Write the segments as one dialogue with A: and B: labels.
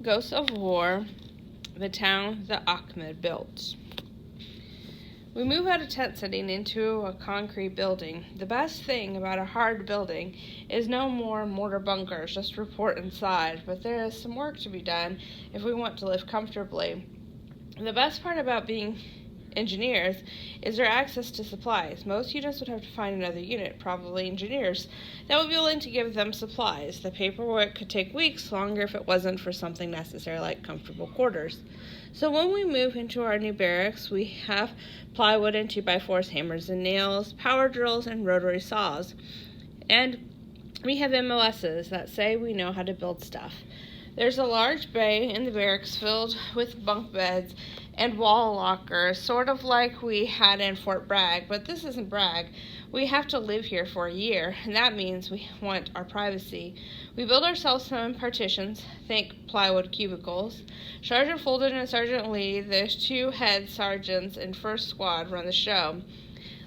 A: Ghosts of War, the town that Achmed built. We move out of tent setting into a concrete building. The best thing about a hard building is no more mortar bunkers, just report inside, but there is some work to be done if we want to live comfortably. The best part about being engineers is their access to supplies. Most units would have to find another unit, probably engineers, that would be willing to give them supplies. The paperwork could take weeks longer if it wasn't for something necessary like comfortable quarters. So when we move into our new barracks, we have plywood and 2x4s, hammers and nails, power drills, and rotary saws. And we have MOSs that say we know how to build stuff. There's a large bay in the barracks filled with bunk beds and wall lockers, sort of like we had in Fort Bragg, but this isn't Bragg. We have to live here for a year, and that means we want our privacy. We build ourselves some partitions, think plywood cubicles. Sergeant Fulton and Sergeant Lee, the two head sergeants in First Squad, run the show.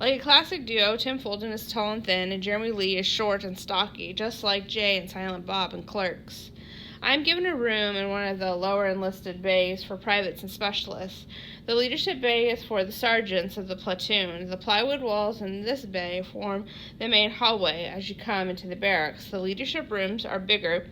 A: Like a classic duo, Tim Fulton is tall and thin, and Jeremy Lee is short and stocky, just like Jay and Silent Bob in Clerks. I'm given a room in one of the lower enlisted bays for privates and specialists. The leadership bay is for the sergeants of the platoon. The plywood walls in this bay form the main hallway as you come into the barracks. The leadership rooms are bigger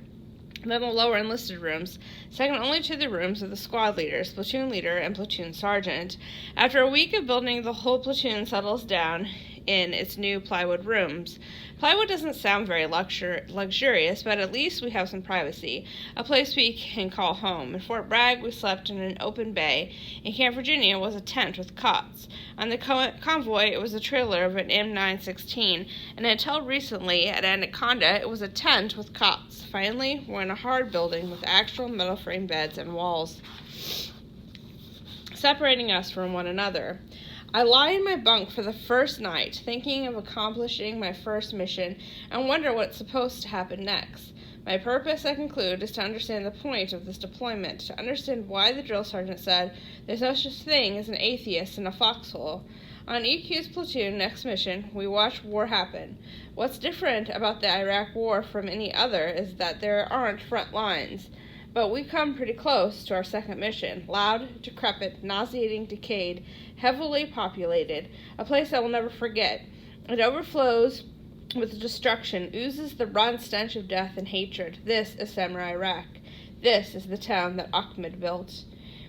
A: than the lower enlisted rooms, second only to the rooms of the squad leaders, platoon leader, and platoon sergeant. After a week of building, the whole platoon settles down in its new plywood rooms. Plywood doesn't sound very luxurious, but at least we have some privacy, a place we can call home. In Fort Bragg, we slept in an open bay. In Camp Virginia was a tent with cots. On the convoy, it was a trailer of an M916, and until recently, at Anaconda, it was a tent with cots. Finally, we're in a hard building with actual metal frame beds and walls separating us from one another. I lie in my bunk for the first night, thinking of accomplishing my first mission, and wonder what's supposed to happen next. My purpose, I conclude, is to understand the point of this deployment, to understand why the drill sergeant said there's no such thing as an atheist in a foxhole. On EQ's platoon next mission, we watch war happen. What's different about the Iraq War from any other is that there aren't front lines. But we come pretty close to our second mission. Loud, decrepit, nauseating, decayed, heavily populated. A place I will never forget. It overflows with destruction, oozes the rotten stench of death and hatred. This is Samurai Iraq. This is the town that Achmed built.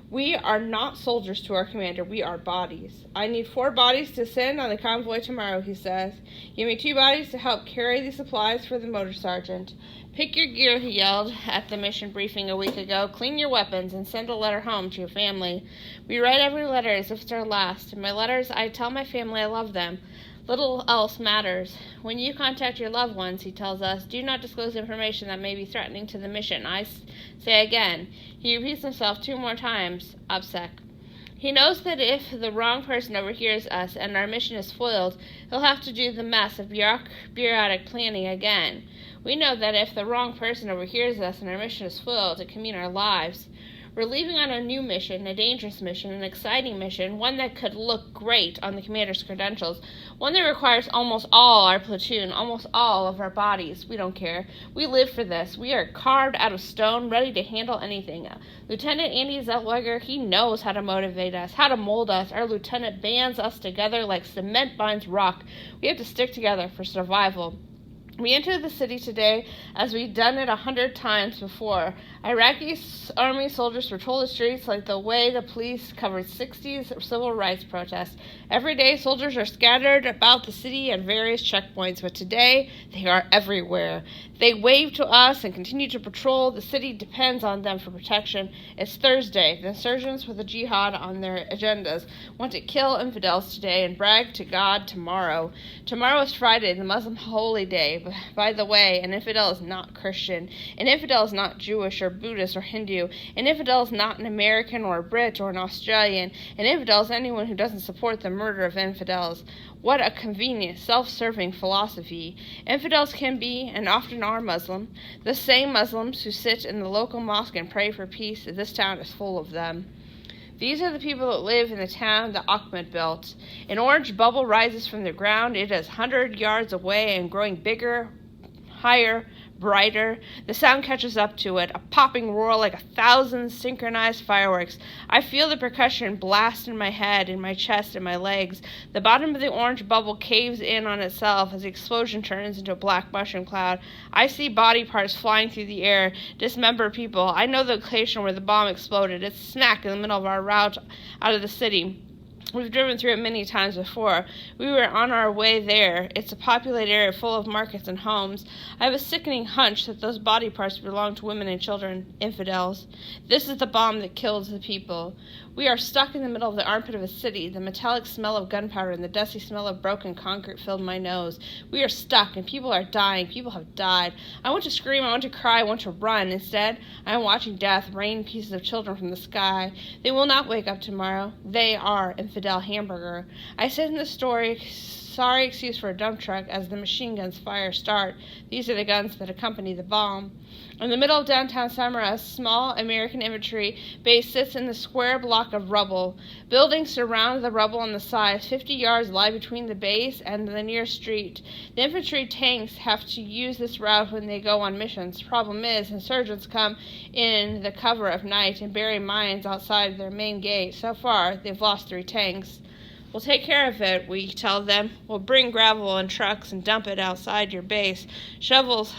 A: We are not soldiers to our commander. We are bodies. I need 4 bodies to send on the convoy tomorrow, he says. Give me 2 bodies to help carry the supplies for the motor sergeant. Pick your gear, he yelled at the mission briefing a week ago. Clean your weapons and send a letter home to your family. We write every letter as if it's our last. In my letters, I tell my family I love them. Little else matters. When you contact your loved ones, he tells us, do not disclose information that may be threatening to the mission. I say again. He repeats himself 2 more times. OPSEC. He knows that if the wrong person overhears us and our mission is foiled, he'll have to do the mess of bureaucratic planning again. We know that if the wrong person overhears us and our mission is foiled, it can mean our lives. We're leaving on a new mission, a dangerous mission, an exciting mission, one that could look great on the commander's credentials, one that requires almost all our platoon, almost all of our bodies. We don't care. We live for this. We are carved out of stone, ready to handle anything. Lieutenant Andy Zellweger, he knows how to motivate us, how to mold us. Our lieutenant bands us together like cement binds rock. We have to stick together for survival. We enter the city today as we've done it 100 times before. Iraqi army soldiers patrol the streets like the way the police covered 60s civil rights protests. Every day, soldiers are scattered about the city at various checkpoints, but today they are everywhere. They wave to us and continue to patrol. The city depends on them for protection. It's Thursday. The insurgents with the jihad on their agendas want to kill infidels today and brag to God tomorrow. Tomorrow is Friday, the Muslim holy day. By the way, an infidel is not Christian. An infidel is not Jewish or Buddhist or Hindu. An infidel is not an American or a Brit or an Australian. An infidel is anyone who doesn't support the murder of infidels. What a convenient, self-serving philosophy. Infidels can be, and often are, Muslim. The same Muslims who sit in the local mosque and pray for peace. This town is full of them. These are the people that live in the town that Achmed built. An orange bubble rises from the ground. It is 100 yards away and growing bigger, higher, brighter. The sound catches up to it, a popping roar like 1,000 synchronized fireworks. I feel the percussion blast in my head, in my chest, and my legs. The bottom of the orange bubble caves in on itself as the explosion turns into a black mushroom cloud. I see body parts flying through the air, dismembered people. I know the location where the bomb exploded. It's smack in the middle of our route out of the city. We've driven through it many times before. We were on our way there. It's a populated area full of markets and homes. I have a sickening hunch that those body parts belong to women and children, infidels. This is the bomb that kills the people. We are stuck in the middle of the armpit of a city. The metallic smell of gunpowder and the dusty smell of broken concrete filled my nose. We are stuck, and people are dying. People have died. I want to scream. I want to cry. I want to run. Instead, I am watching death rain pieces of children from the sky. They will not wake up tomorrow. They are infidel hamburger. I sit in the sorry excuse for a dump truck as the machine guns start. These are the guns that accompany the bomb. In the middle of downtown Samara, a small American infantry base sits in the square block of rubble. Buildings surround the rubble on the sides. 50 yards lie between the base and the nearest street. The infantry tanks have to use this route when they go on missions. Problem is, insurgents come in the cover of night and bury mines outside their main gate. So far, they've lost 3 tanks. We'll take care of it, we tell them. We'll bring gravel and trucks and dump it outside your base. Shovels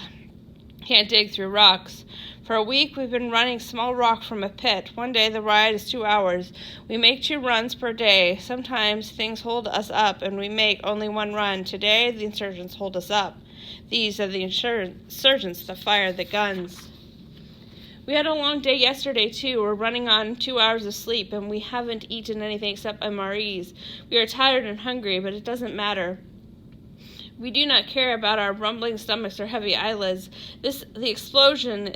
A: can't dig through rocks. For a week, we've been running small rock from a pit. One day, the ride is 2 hours. We make 2 runs per day. Sometimes things hold us up, and we make only 1 run. Today, the insurgents hold us up. These are the insurgents that fire the guns. We had a long day yesterday, too. We're running on 2 hours of sleep, and we haven't eaten anything except MREs. We are tired and hungry, but it doesn't matter. We do not care about our rumbling stomachs or heavy eyelids. The explosion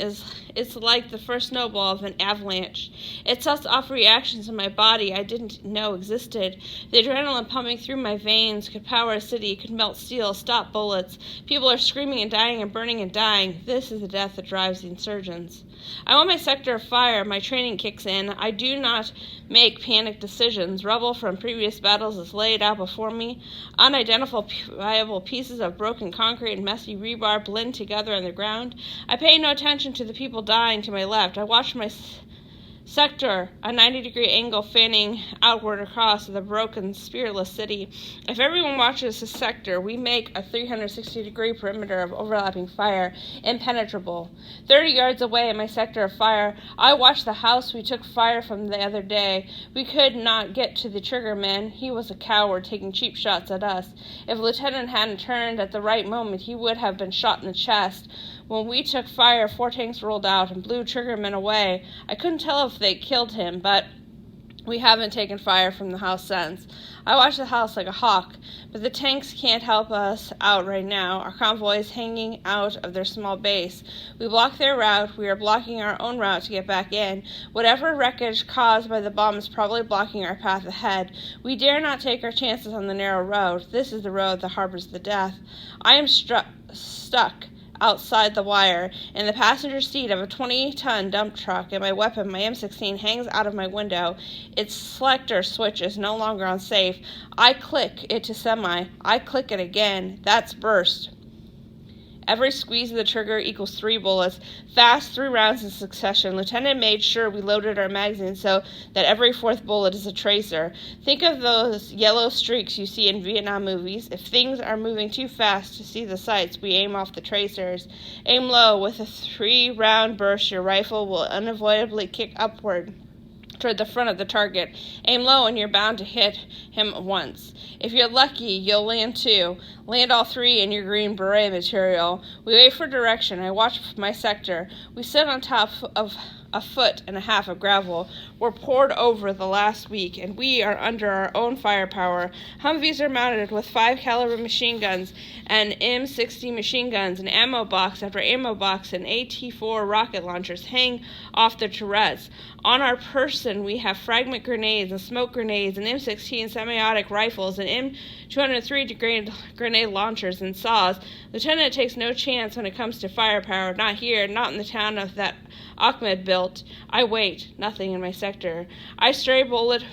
A: it's like the first snowball of an avalanche. It sets off reactions in my body I didn't know existed. The adrenaline pumping through my veins could power a city, could melt steel, stop bullets. People are screaming and dying and burning and dying. This is the death that drives the insurgents. I want my sector of fire. My training kicks in. I do not make panicked decisions. Rubble from previous battles is laid out before me. Unidentifiable pieces of broken concrete and messy rebar blend together on the ground. I pay no attention to the people dying to my left. I watch my sector, a 90-degree angle fanning outward across the broken, spiritless city. If everyone watches the sector, we make a 360-degree perimeter of overlapping fire, impenetrable. 30 yards away in my sector of fire, I watch the house we took fire from the other day. We could not get to the triggerman. He was a coward, taking cheap shots at us. If Lieutenant hadn't turned at the right moment, he would have been shot in the chest. When we took fire, 4 tanks rolled out and blew triggerman away. I couldn't tell if they killed him, but we haven't taken fire from the house since. I watch the house like a hawk, but the tanks can't help us out right now. Our convoy is hanging out of their small base. We block their route. We are blocking our own route to get back in. Whatever wreckage caused by the bomb is probably blocking our path ahead. We dare not take our chances on the narrow road. This is the road that harbors the death. I am stuck outside the wire, in the passenger seat of a 20-ton dump truck, and my weapon, my M16, hangs out of my window. Its selector switch is no longer on safe. I click it to semi. I click it again. That's burst. Every squeeze of the trigger equals 3 bullets, fast 3 rounds in succession. Lieutenant made sure we loaded our magazines so that every 4th bullet is a tracer. Think of those yellow streaks you see in Vietnam movies. If things are moving too fast to see the sights, we aim off the tracers. Aim low. With a 3-round burst, your rifle will unavoidably kick upward toward the front of the target. Aim low and you're bound to hit him once. If you're lucky, you'll land 2. Land all 3 in your green beret material. We wait for direction. I watch my sector. We sit on top of 1.5 feet of gravel. We're poured over the last week, and we are under our own firepower. Humvees are mounted with 5-caliber machine guns and M60 machine guns, and ammo box after ammo box and AT-4 rocket launchers hang off the turrets. On our person, we have fragment grenades and smoke grenades and M16 semi-automatic rifles and M203 grenade launchers and saws. Lieutenant takes no chance when it comes to firepower. Not here, not in the town of that Achmed built. I wait. Nothing in my sector. A stray bullet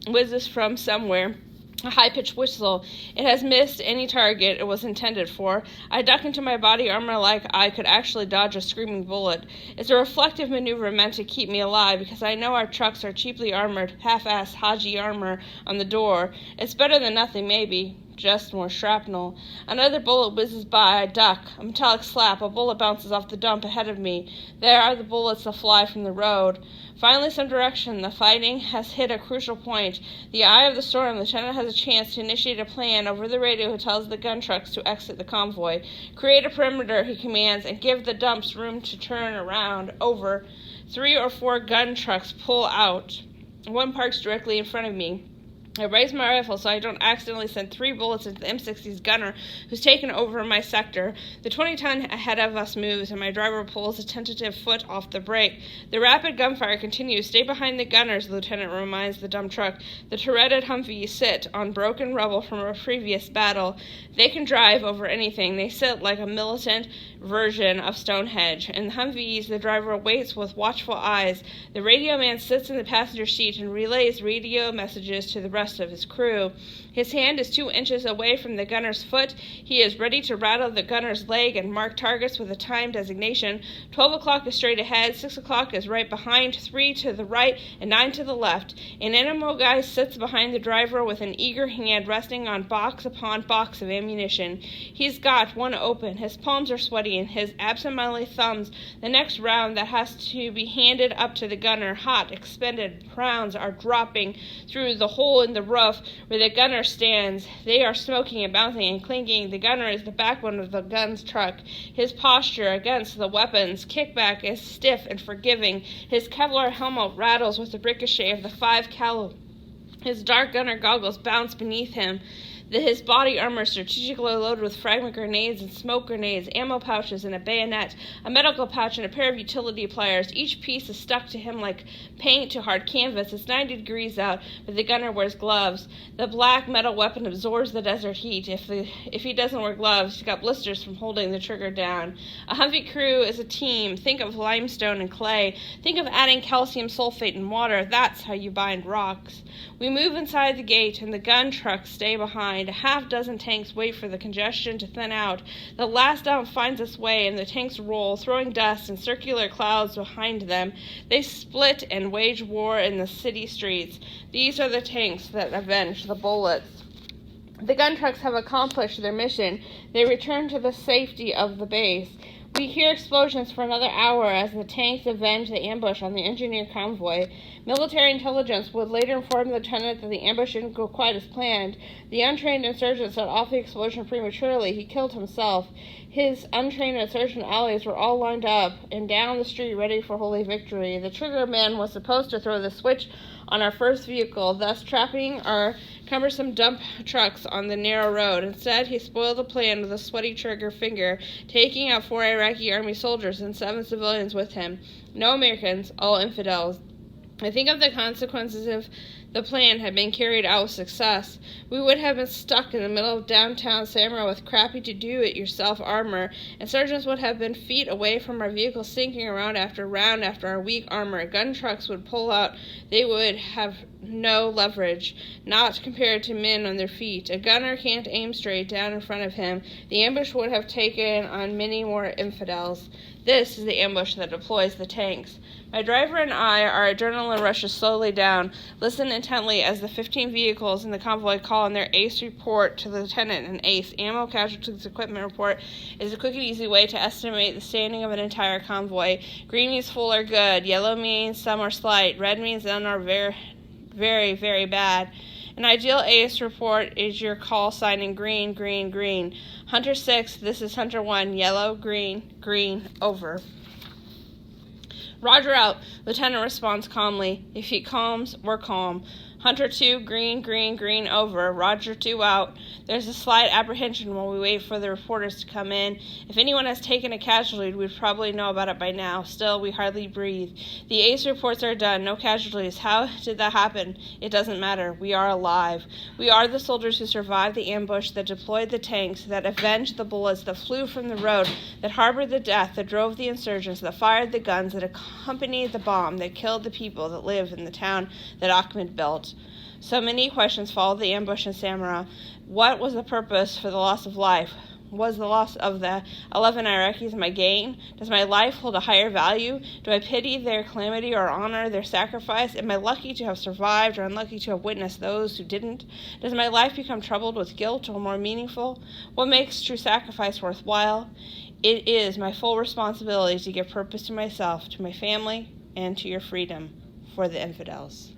A: whizzes from somewhere. a high-pitched whistle. It has missed any target it was intended for. I duck into my body armor like I could actually dodge a screaming bullet. It's a reflective maneuver meant to keep me alive because I know our trucks are cheaply armored, half-assed Haji armor on the door. It's better than nothing, maybe. Just more shrapnel. Another bullet whizzes by. I duck. A metallic slap. A bullet bounces off the dump ahead of me. There are the bullets that fly from the road. Finally, some direction. The fighting has hit a crucial point. The eye of the storm. Lieutenant has a chance to initiate a plan over the radio who tells the gun trucks to exit the convoy. Create a perimeter, he commands, and give the dumps room to turn around. Over. 3 or 4 gun trucks pull out. One parks directly in front of me. I raise my rifle so I don't accidentally send 3 bullets into the M60's gunner, who's taken over my sector. The 20-ton ahead of us moves, and my driver pulls a tentative foot off the brake. The rapid gunfire continues. Stay behind the gunners, the lieutenant reminds the dump truck. The turreted Humvees sit on broken rubble from a previous battle. They can drive over anything. They sit like a militant version of Stonehenge. In the Humvees, the driver waits with watchful eyes. The radio man sits in the passenger seat and relays radio messages to the rest of his crew. His hand is 2 inches away from the gunner's foot. He is ready to rattle the gunner's leg and mark targets with a time designation. 12 o'clock is straight ahead, 6 o'clock is right behind, 3 to the right, and 9 to the left. An animal guy sits behind the driver with an eager hand resting on box upon box of ammunition. He's got one open. His palms are sweaty, and his absent-minded thumbs. The next round that has to be handed up to the gunner. Hot, expended rounds are dropping through the hole in the roof where the gunner stands. They are smoking and bouncing and clinking. The gunner is the backbone of the gun's truck. His posture against the weapon's kickback is stiff and forgiving. His Kevlar helmet rattles with the ricochet of the 5 caliber. His dark gunner goggles bounce beneath him. His body armor strategically loaded with fragment grenades and smoke grenades, ammo pouches and a bayonet, a medical pouch and a pair of utility pliers. Each piece is stuck to him like paint to hard canvas. It's 90 degrees out, but the gunner wears gloves. The black metal weapon absorbs the desert heat. If he doesn't wear gloves, he's got blisters from holding the trigger down. A Humvee crew is a team. Think of limestone and clay. Think of adding calcium sulfate and water. That's how you bind rocks. We move inside the gate, and the gun trucks stay behind. A half-dozen tanks wait for the congestion to thin out. The last dump finds its way, and the tanks roll, throwing dust and circular clouds behind them. They split and wage war in the city streets. These are the tanks that avenge the bullets. The gun trucks have accomplished their mission. They return to the safety of the base. We hear explosions for another hour as the tanks avenge the ambush on the engineer convoy. Military intelligence would later inform the lieutenant that the ambush didn't go quite as planned. The untrained insurgent set off the explosion prematurely. He killed himself. His untrained insurgent allies were all lined up and down the street ready for holy victory. The triggerman was supposed to throw the switch on our first vehicle, thus trapping our cumbersome dump trucks on the narrow road. Instead, he spoiled the plan with a sweaty trigger finger, taking out 4 Iraqi army soldiers and 7 civilians with him. No Americans, all infidels. I think of the consequences if the plan had been carried out with success. We would have been stuck in the middle of downtown Samarra with crappy do-it-yourself armor, and surgeons would have been feet away from our vehicles sinking round after our weak armor. Gun trucks would pull out. They would have no leverage, not compared to men on their feet. A gunner can't aim straight down in front of him. The ambush would have taken on many more infidels. This is the ambush that deploys the tanks. My driver and I, our adrenaline rushes slowly down. Listen intently as the 15 vehicles in the convoy call in their ACE report to the lieutenant. An ACE, Ammo Casualties Equipment Report, is a quick and easy way to estimate the standing of an entire convoy. Green means full or good. Yellow means some are slight. Red means none are very, very, very bad. An ideal ACE report is your call sign in green, green, green. Hunter 6, this is Hunter 1, yellow, green, green, over. Roger out, Lieutenant responds calmly. If he calms, we're calm. Hunter 2, green, green, green, over. Roger 2 out. There's a slight apprehension while we wait for the reporters to come in. If anyone has taken a casualty, we'd probably know about it by now. Still, we hardly breathe. The ACE reports are done. No casualties. How did that happen? It doesn't matter. We are alive. We are the soldiers who survived the ambush, that deployed the tanks, that avenged the bullets, that flew from the road, that harbored the death, that drove the insurgents, that fired the guns, that accompanied the bomb, that killed the people that live in the town that Achmed built. soldiers. So many questions followed the ambush in Samarra. What was the purpose for the loss of life? Was the loss of the 11 Iraqis my gain? Does my life hold a higher value? Do I pity their calamity or honor their sacrifice? Am I lucky to have survived or unlucky to have witnessed those who didn't? Does my life become troubled with guilt or more meaningful? What makes true sacrifice worthwhile? It is my full responsibility to give purpose to myself, to my family, and to your freedom for the infidels.